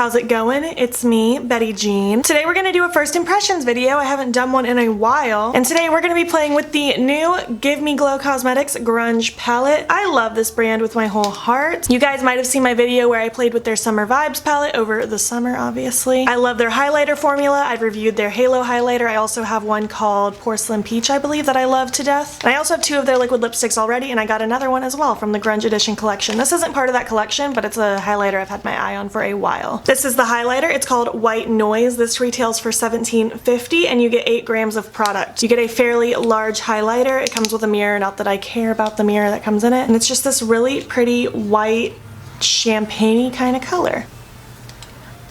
how's it going? It's me, Betty Jean. Today we're gonna do a first impressions video. I haven't done one in a while. And today we're gonna be playing with the new Give Me Glow Cosmetics Grunge palette. I love this brand with my whole heart. You guys might have seen my video where I played with their Summer Vibes palette over the summer, obviously. I love their highlighter formula. I've reviewed their Halo highlighter. I also have one called Porcelain Peach, I believe, that I love to death. And I also have two of their liquid lipsticks already, and I got another one as well from the Grunge Edition collection. This isn't part of that collection, but it's a highlighter I've had my eye on for a while. This is the highlighter. It's called White Noise. This retails for $17.50 and you get 8 grams of product. You get a fairly large highlighter. It comes with a mirror, not that I care about the mirror that comes in it. And it's just this really pretty white champagne-y kind of color.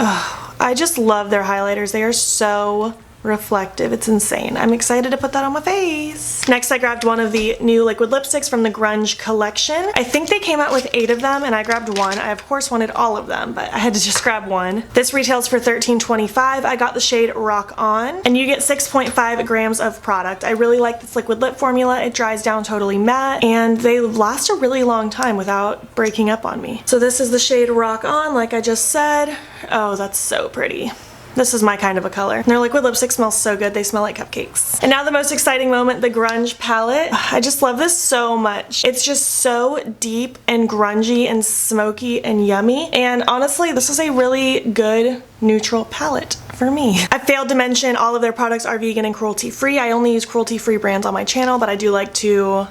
Oh, I just love their highlighters. They are so reflective. It's insane. I'm excited to put that on my face. Next, I grabbed one of the new liquid lipsticks from the Grunge collection. I think they came out with 8 of them and I grabbed one. I of course wanted all of them, but I had to just grab one. This retails for $13.25. I got the shade Rock On and you get 6.5 grams of product. I really like this liquid lip formula. It dries down totally matte and they last a really long time without breaking up on me. So this is the shade Rock On, like I just said. Oh, that's so pretty. This is my kind of a color. Their liquid lipstick smells so good. They smell like cupcakes. And now the most exciting moment, the Grunge palette. I just love this so much. It's just so deep and grungy and smoky and yummy. And honestly, this is a really good neutral palette for me. I failed to mention all of their products are vegan and cruelty-free. I only use cruelty-free brands on my channel, but I do like to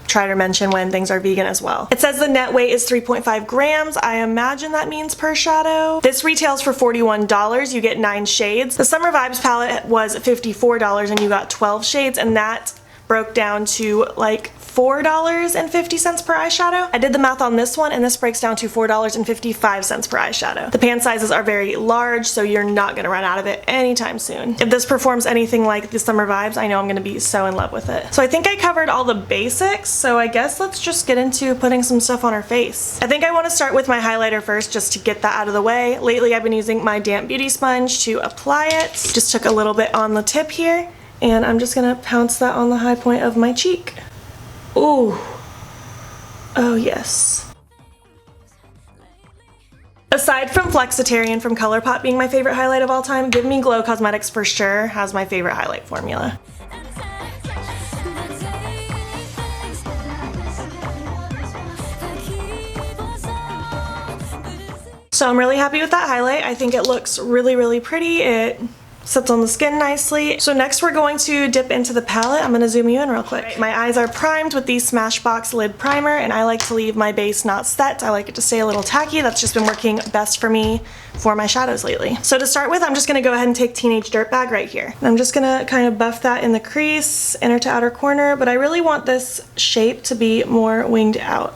try to mention when things are vegan as well. It says the net weight is 3.5 grams. I imagine that means per shadow. This retails for $41. You get 9 shades. The Summer Vibes palette was $54 and you got 12 shades, and that broke down to like $4.50 per eyeshadow. I did the math on this one and this breaks down to $4.55 per eyeshadow. The pan sizes are very large, so you're not gonna run out of it anytime soon. If this performs anything like the Summer Vibes, I know I'm gonna be so in love with it. So I think I covered all the basics, so I guess let's just get into putting some stuff on our face. I think I wanna start with my highlighter first just to get that out of the way. Lately I've been using my damp beauty sponge to apply it. Just took a little bit on the tip here and I'm just gonna pounce that on the high point of my cheek. Ooh. Oh yes. Aside from Flexitarian from Colourpop being my favorite highlight of all time, Give Me Glow Cosmetics for sure has my favorite highlight formula. So I'm really happy with that highlight. I think it looks really, really pretty. It sits on the skin nicely. So next we're going to dip into the palette. I'm gonna zoom you in real quick. Right, my eyes are primed with the Smashbox lid primer and I like to leave my base not set. I like it to stay a little tacky. That's just been working best for me for my shadows lately. So to start with, I'm just gonna go ahead and take Teenage Dirtbag right here. And I'm just gonna kind of buff that in the crease, inner to outer corner, but I really want this shape to be more winged out.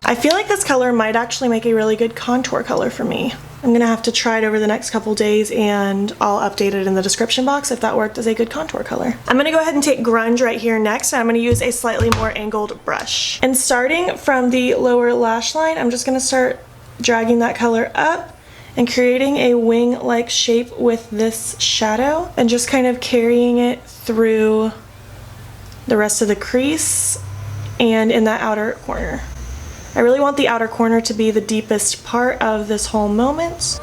I feel like this color might actually make a really good contour color for me. I'm gonna have to try it over the next couple days and I'll update it in the description box if that worked as a good contour color. I'm gonna go ahead and take Grunge right here next, and I'm gonna use a slightly more angled brush. And starting from the lower lash line, I'm just gonna start dragging that color up and creating a wing-like shape with this shadow and just kind of carrying it through the rest of the crease and in that outer corner. I really want the outer corner to be the deepest part of this whole moment.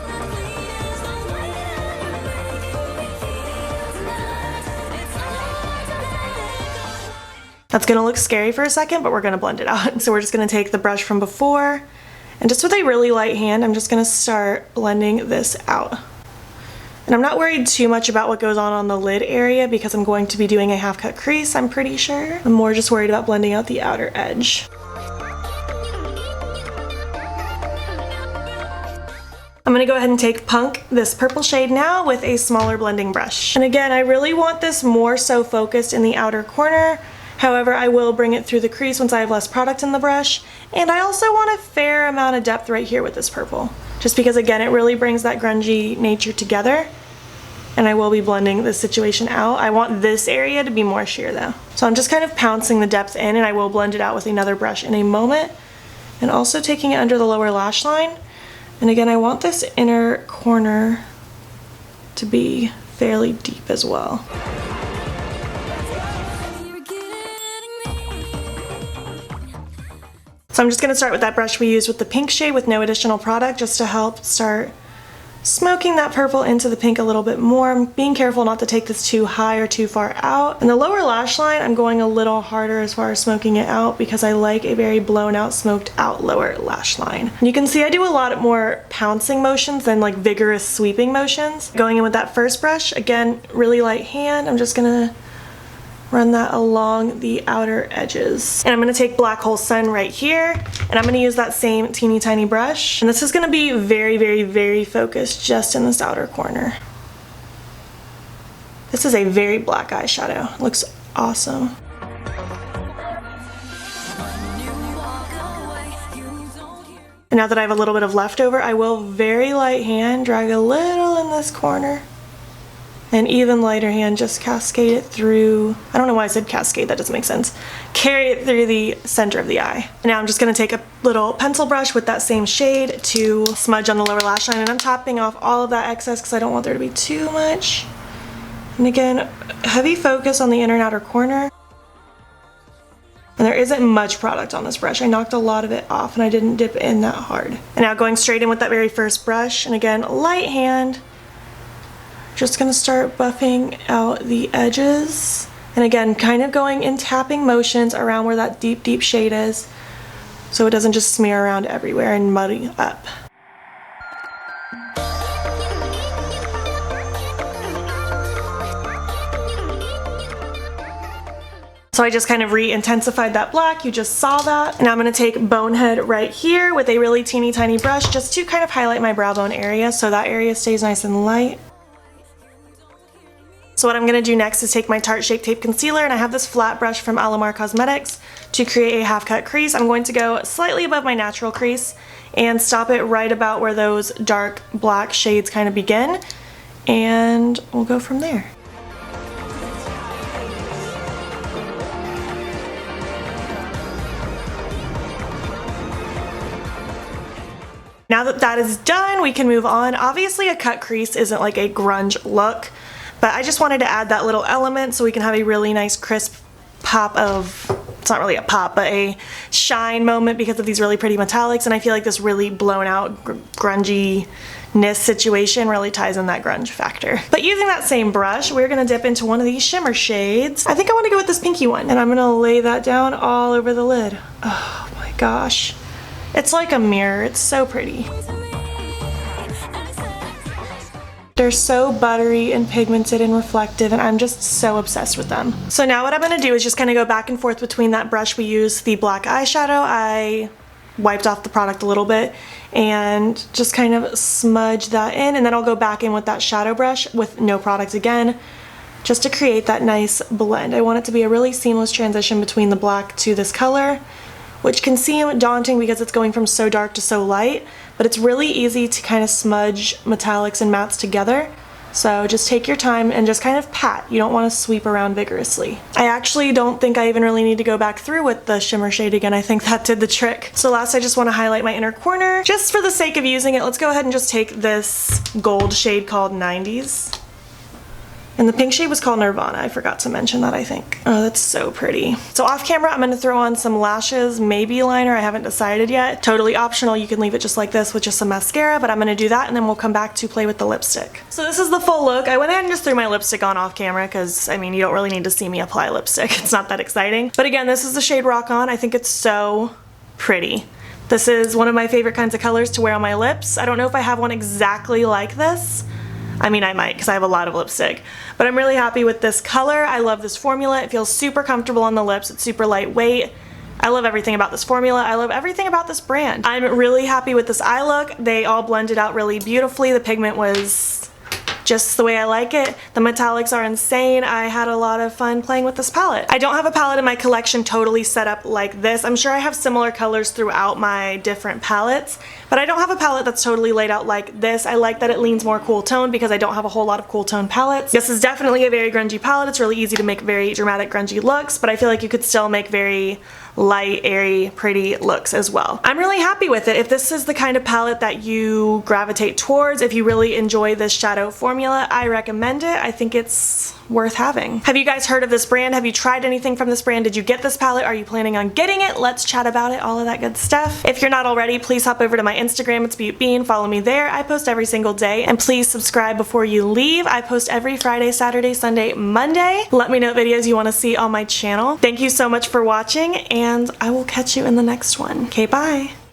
That's gonna look scary for a second, but we're gonna blend it out. So we're just gonna take the brush from before, and just with a really light hand, I'm just gonna start blending this out. And I'm not worried too much about what goes on the lid area because I'm going to be doing a half cut crease, I'm pretty sure. I'm more just worried about blending out the outer edge. I'm gonna go ahead and take Punk, this purple shade now, with a smaller blending brush. And again, I really want this more so focused in the outer corner. However, I will bring it through the crease once I have less product in the brush. And I also want a fair amount of depth right here with this purple. Just because, again, it really brings that grungy nature together. And I will be blending this situation out. I want this area to be more sheer though. So I'm just kind of pouncing the depth in, and I will blend it out with another brush in a moment. And also taking it under the lower lash line. And again, I want this inner corner to be fairly deep as well. So I'm just going to start with that brush we used with the pink shade with no additional product, just to help start smoking that purple into the pink a little bit more. I'm being careful not to take this too high or too far out. And the lower lash line, I'm going a little harder as far as smoking it out because I like a very blown out, smoked out lower lash line. And you can see I do a lot more pouncing motions than like vigorous sweeping motions. Going in with that first brush, again, really light hand, I'm just gonna run that along the outer edges. And I'm gonna take Black Hole Sun right here, and I'm gonna use that same teeny tiny brush. And this is gonna be very, very, very focused just in this outer corner. This is a very black eyeshadow. It looks awesome. And now that I have a little bit of leftover, I will very light hand drag a little in this corner. And even lighter hand, just cascade it through. I don't know why I said cascade, that doesn't make sense. Carry it through the center of the eye. And now I'm just gonna take a little pencil brush with that same shade to smudge on the lower lash line, and I'm topping off all of that excess because I don't want there to be too much. And again, heavy focus on the inner and outer corner. And there isn't much product on this brush. I knocked a lot of it off and I didn't dip in that hard. And now going straight in with that very first brush, and again, light hand. Just gonna start buffing out the edges. And again, kind of going in tapping motions around where that deep, deep shade is, so it doesn't just smear around everywhere and muddy up. So I just kind of re-intensified that black, you just saw that. Now I'm gonna take Bonehead right here with a really teeny tiny brush just to kind of highlight my brow bone area so that area stays nice and light. So what I'm going to do next is take my Tarte Shape Tape Concealer, and I have this flat brush from Alamar Cosmetics to create a half cut crease. I'm going to go slightly above my natural crease and stop it right about where those dark black shades kind of begin, and we'll go from there. Now that that is done, we can move on. Obviously a cut crease isn't like a grunge look, but I just wanted to add that little element so we can have a really nice crisp pop of, it's not really a pop, but a shine moment because of these really pretty metallics, and I feel like this really blown out grunginess situation really ties in that grunge factor. But using that same brush, we're gonna dip into one of these shimmer shades. I think I wanna go with this pinky one, and I'm gonna lay that down all over the lid. Oh my gosh. It's like a mirror, it's so pretty. They're so buttery and pigmented and reflective, and I'm just so obsessed with them. So now what I'm gonna do is just kind of go back and forth between that brush we used, the black eyeshadow. I wiped off the product a little bit and just kind of smudge that in, and then I'll go back in with that shadow brush with no product again, just to create that nice blend. I want it to be a really seamless transition between the black to this color, which can seem daunting because it's going from so dark to so light, but it's really easy to kind of smudge metallics and mattes together. So just take your time and just kind of pat. You don't want to sweep around vigorously. I actually don't think I even really need to go back through with the shimmer shade again. I think that did the trick. So last I just want to highlight my inner corner. Just for the sake of using it, let's go ahead and just take this gold shade called 90s. And the pink shade was called Nirvana. I forgot to mention that, I think. Oh, that's so pretty. So off camera, I'm gonna throw on some lashes, maybe liner, I haven't decided yet. Totally optional, you can leave it just like this with just some mascara, but I'm gonna do that and then we'll come back to play with the lipstick. So this is the full look. I went ahead and just threw my lipstick on off camera because, I mean, you don't really need to see me apply lipstick. It's not that exciting. But again, this is the shade Rock On. I think it's so pretty. This is one of my favorite kinds of colors to wear on my lips. I don't know if I have one exactly like this. I mean, I might because I have a lot of lipstick, but I'm really happy with this color. I love this formula. It feels super comfortable on the lips. It's super lightweight. I love everything about this formula. I love everything about this brand. I'm really happy with this eye look. They all blended out really beautifully. The pigment was just the way I like it. The metallics are insane. I had a lot of fun playing with this palette. I don't have a palette in my collection totally set up like this. I'm sure I have similar colors throughout my different palettes, But I don't have a palette that's totally laid out like this. I like that it leans more cool tone because I don't have a whole lot of cool tone palettes. This is definitely a very grungy palette. It's really easy to make very dramatic grungy looks, but I feel like you could still make very light, airy, pretty looks as well. I'm really happy with it. If this is the kind of palette that you gravitate towards, if you really enjoy this shadow formula, I recommend it. I think it's worth having. Have you guys heard of this brand? Have you tried anything from this brand? Did you get this palette? Are you planning on getting it? Let's chat about it, all of that good stuff. If you're not already, please hop over to my Instagram. It's beautbean. Follow me there. I post every single day. And please subscribe before you leave. I post every Friday, Saturday, Sunday, Monday. Let me know what videos you want to see on my channel. Thank you so much for watching, and I will catch you in the next one. Okay, bye.